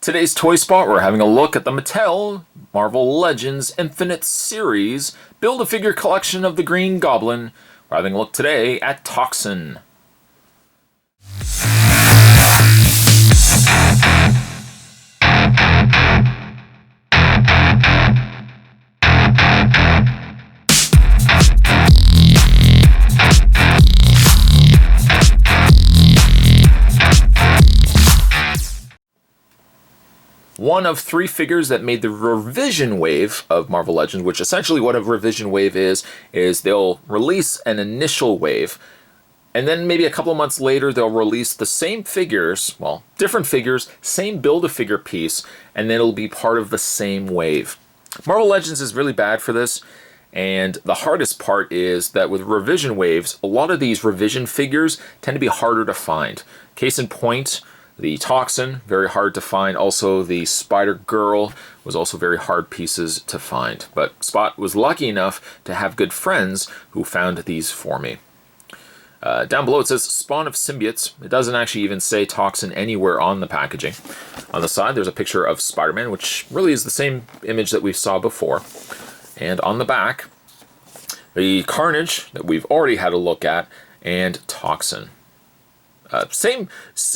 Today's Toy Spot, we're having a look at the Mattel Marvel Legends Infinite Series Build-A-Figure collection of the Green Goblin. We're having a look today at Toxin. One of three figures that made the revision wave of Marvel Legends, which essentially what a revision wave is they'll release an initial wave, and then maybe a couple of months later they'll release the same figures, well, different figures, same Build-A-Figure piece, and then it'll be part of the same wave. Marvel Legends is really bad for this, and the hardest part is that with revision waves, a lot of these revision figures tend to be harder to find. Case in point, the Toxin, very hard to find. Also, the Spider-Girl was also very hard pieces to find. But Spot was lucky enough to have good friends who found these for me. Down below it says Spawn of Symbiotes. It doesn't actually even say Toxin anywhere on the packaging. On the side, there's a picture of Spider-Man, which really is the same image that we saw before. And on the back, the Carnage that we've already had a look at, and Toxin. Same,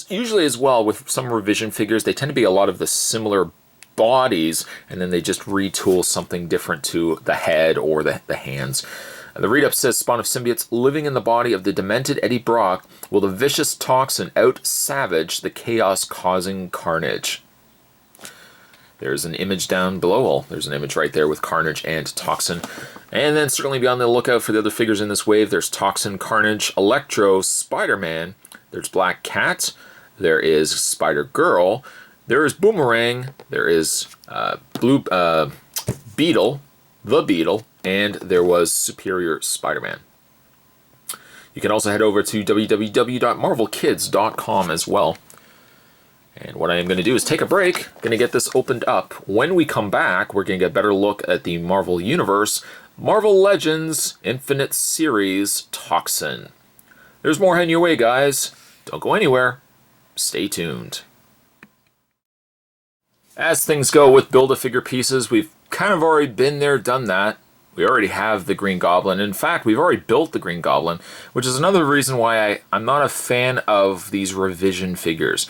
usually as well with some revision figures, they tend to be a lot of the similar bodies, and then they just retool something different to the head or the hands. The read-up says, Spawn of Symbiotes, living in the body of the demented Eddie Brock, will the vicious Toxin out-savage the chaos-causing Carnage. There's an image down below. Well, there's an image right there with Carnage and Toxin. And then certainly be on the lookout for the other figures in this wave. There's Toxin, Carnage, Electro, Spider-Man. There's Black Cat, there is Spider-Girl, there is Boomerang, there is Beetle, the Beetle, and there was Superior Spider-Man. You can also head over to www.marvelkids.com as well. And what I am going to do is take a break, going to get this opened up. When we come back, we're going to get a better look at the Marvel Universe, Marvel Legends Infinite Series Toxin. There's more heading your way, guys. Don't go anywhere. Stay tuned. As things go with Build-A-Figure pieces, we've kind of already been there, done that. We already have the Green Goblin. In fact, we've already built the Green Goblin, which is another reason why I'm not a fan of these revision figures.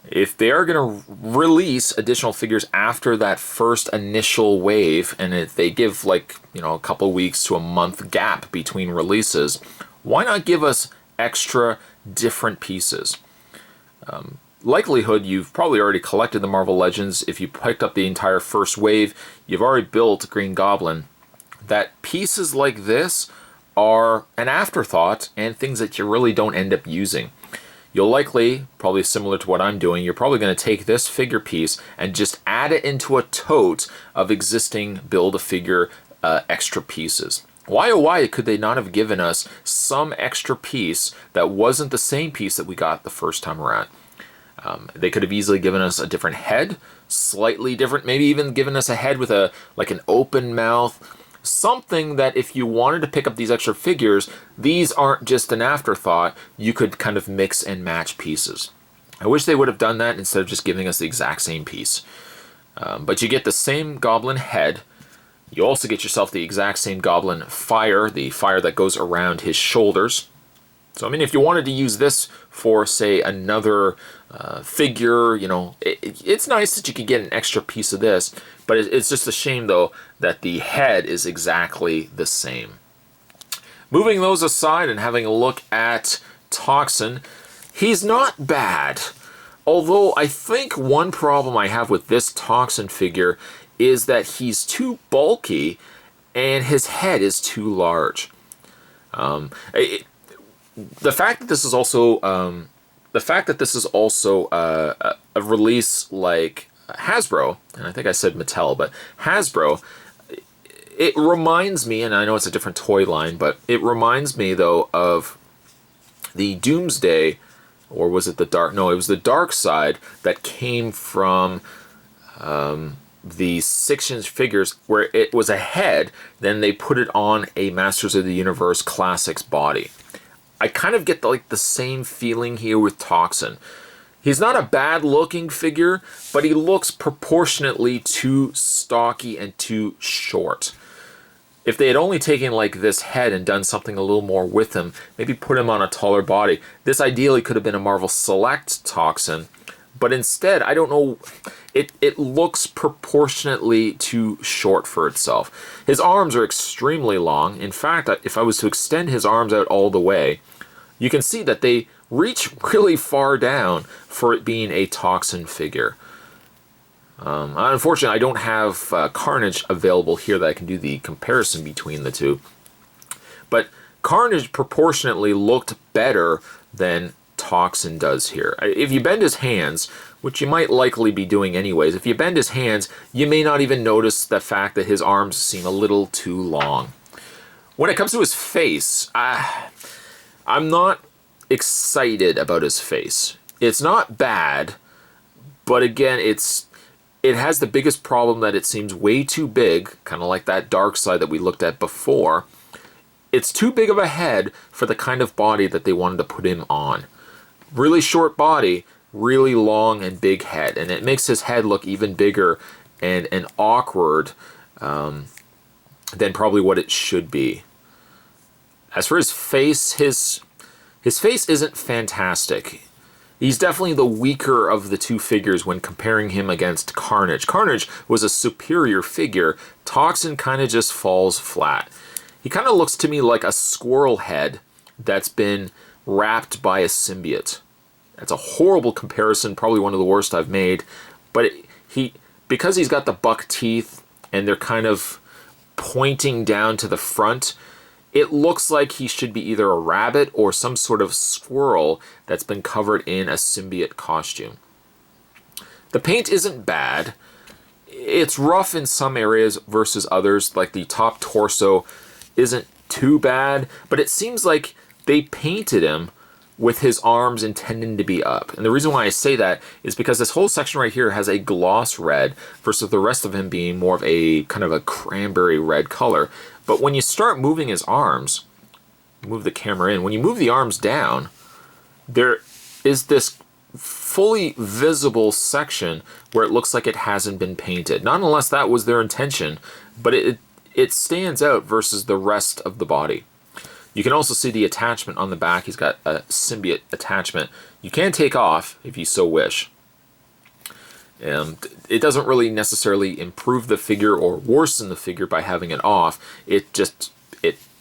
If they are going to release additional figures after that first initial wave, and if they give like, a couple weeks to a month gap between releases, why not give us extra different pieces? Likelihood you've probably already collected the Marvel Legends. If you picked up the entire first wave, you've already built Green Goblin. That pieces like this are an afterthought and things that you really don't end up using. You'll likely, probably similar to what I'm doing, you're probably going to take this figure piece and just add it into a tote of existing Build-A-Figure extra pieces. Why oh why could they not have given us some extra piece that wasn't the same piece that we got the first time around? They could have easily given us a different head, slightly different, maybe even given us a head with like an open mouth, something that if you wanted to pick up these extra figures, these aren't just an afterthought, you could kind of mix and match pieces. I wish they would have done that instead of just giving us the exact same piece. But you get the same Goblin head. You also get yourself the exact same Goblin fire, the fire that goes around his shoulders. So, I mean, if you wanted to use this for, say, another figure, it's nice that you could get an extra piece of this, but it's just a shame, though, that the head is exactly the same. Moving those aside and having a look at Toxin, he's not bad. Although I think one problem I have with this Toxin figure is that he's too bulky and his head is too large. The fact that this is also a release like Hasbro, and I think I said Mattel, but Hasbro, it reminds me, and I know it's a different toy line, but it reminds me though of the Doomsday, or was it the Dark? No, it was the Dark Side that came from the 6-inch figures where it was a head, then they put it on a Masters of the Universe Classics body. I kind of get the same feeling here with Toxin. He's not a bad looking figure, but he looks proportionately too stocky and too short. If they had only taken like this head and done something a little more with him, maybe put him on a taller body, this ideally could have been a Marvel Select Toxin, but instead, I don't know, it looks proportionately too short for itself. His arms are extremely long. In fact, if I was to extend his arms out all the way, you can see that they reach really far down for it being a Toxin figure. Unfortunately, I don't have Carnage available here that I can do the comparison between the two. But Carnage proportionately looked better than Toxin does here. If you bend his hands, which you might likely be doing anyways, if you bend his hands, you may not even notice the fact that his arms seem a little too long. When it comes to his face, I'm not excited about his face. It's not bad, but again, it has the biggest problem that it seems way too big, kind of like that dark side that we looked at before. It's too big of a head for the kind of body that they wanted to put him on. Really short body, really long and big head, and it makes his head look even bigger and awkward than probably what it should be. As for his face, his face isn't fantastic. He's definitely the weaker of the two figures when comparing him against Carnage. Carnage was a superior figure. Toxin kind of just falls flat. He kind of looks to me like a squirrel head that's been wrapped by a symbiote. That's a horrible comparison, probably one of the worst I've made. But because he's got the buck teeth and they're kind of pointing down to the front, it looks like he should be either a rabbit or some sort of squirrel that's been covered in a symbiote costume. The paint isn't bad. It's rough in some areas versus others, like the top torso isn't too bad, but it seems like they painted him with his arms intending to be up. And the reason why I say that is because this whole section right here has a gloss red versus the rest of him being more of a kind of a cranberry red color. But when you start moving his arms, move the camera in, when you move the arms down, there is this fully visible section where it looks like it hasn't been painted. Not unless that was their intention, but it stands out versus the rest of the body. You can also see the attachment on the back. He's got a symbiote attachment. You can take off if you so wish. It doesn't really necessarily improve the figure or worsen the figure by having it off. It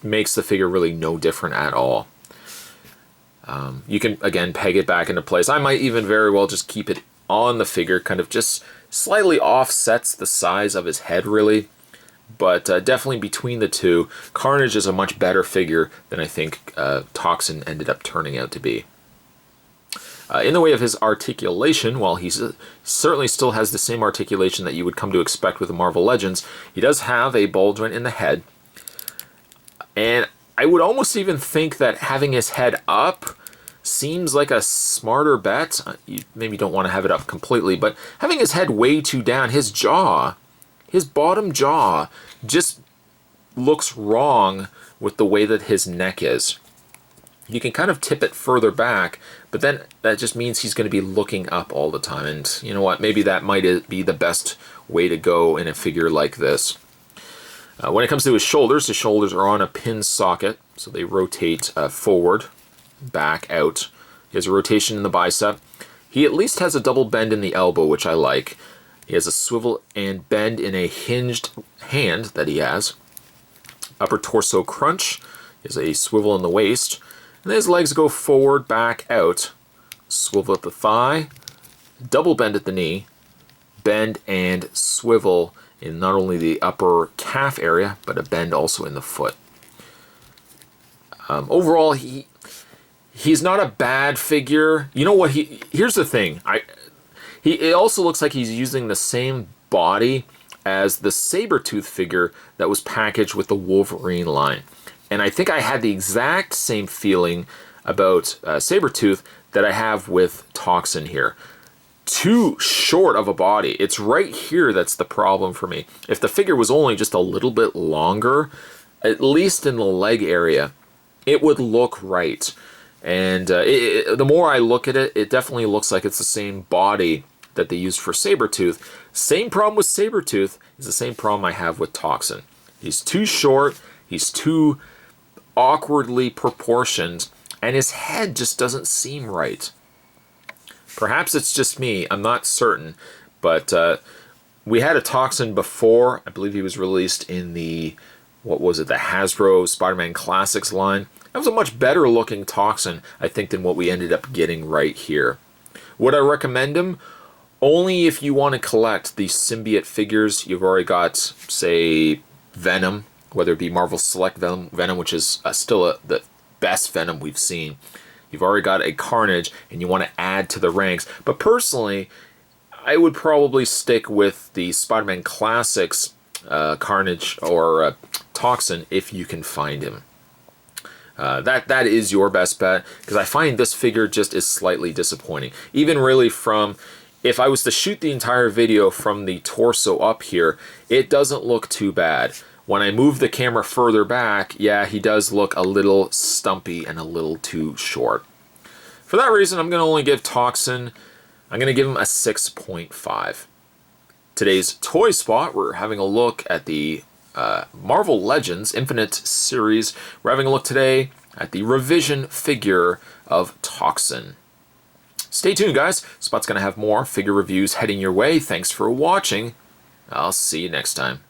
makes the figure really no different at all. You can, again, peg it back into place. I might even very well just keep it on the figure, kind of just slightly offsets the size of his head, really. But definitely between the two, Carnage is a much better figure than I think Toxin ended up turning out to be. In the way of his articulation, while he certainly still has the same articulation that you would come to expect with the Marvel Legends, he does have a ball joint in the head. And I would almost even think that having his head up seems like a smarter bet. You maybe don't want to have it up completely, but having his head way too down, his bottom jaw just looks wrong with the way that his neck is. You can kind of tip it further back, but then that just means he's going to be looking up all the time. And you know what? Maybe that might be the best way to go in a figure like this. When it comes to his shoulders are on a pin socket, so they rotate forward, back, out. He has a rotation in the bicep. He at least has a double bend in the elbow, which I like. He has a swivel and bend in a hinged hand that he has. Upper torso crunch. He has a swivel in the waist. And his legs go forward, back, out. Swivel at the thigh. Double bend at the knee. Bend and swivel in not only the upper calf area, but a bend also in the foot. Overall, he's not a bad figure. You know what? Here's the thing. It also looks like he's using the same body as the Sabretooth figure that was packaged with the Wolverine line. And I think I had the exact same feeling about Sabretooth that I have with Toxin here. Too short of a body. It's right here that's the problem for me. If the figure was only just a little bit longer, at least in the leg area, it would look right. And the more I look at it, it definitely looks like it's the same body that they used for Sabretooth. Same problem with Sabretooth is the same problem I have with Toxin. He's too short, he's too awkwardly proportioned, and his head just doesn't seem right. Perhaps it's just me, I'm not certain, but we had a Toxin before. I believe he was released in the, what was it, the Hasbro Spider-Man Classics line. That was a much better looking Toxin, I think, than what we ended up getting right here. Would I recommend him? Only if you want to collect the symbiote figures. You've already got, say, Venom, whether it be Marvel Select Venom, which is still the best Venom we've seen. You've already got a Carnage, and you want to add to the ranks. But personally, I would probably stick with the Spider-Man Classics Carnage or Toxin if you can find him. That is your best bet, because I find this figure just is slightly disappointing. Even really from, if I was to shoot the entire video from the torso up here, it doesn't look too bad. When I move the camera further back, yeah, he does look a little stumpy and a little too short. For that reason, I'm going to only give Toxin, I'm going to give him a 6.5. Today's toy spot, we're having a look at the Marvel Legends Infinite series. We're having a look today at the revision figure of Toxin. Stay tuned, guys. Spot's going to have more figure reviews heading your way. Thanks for watching. I'll see you next time.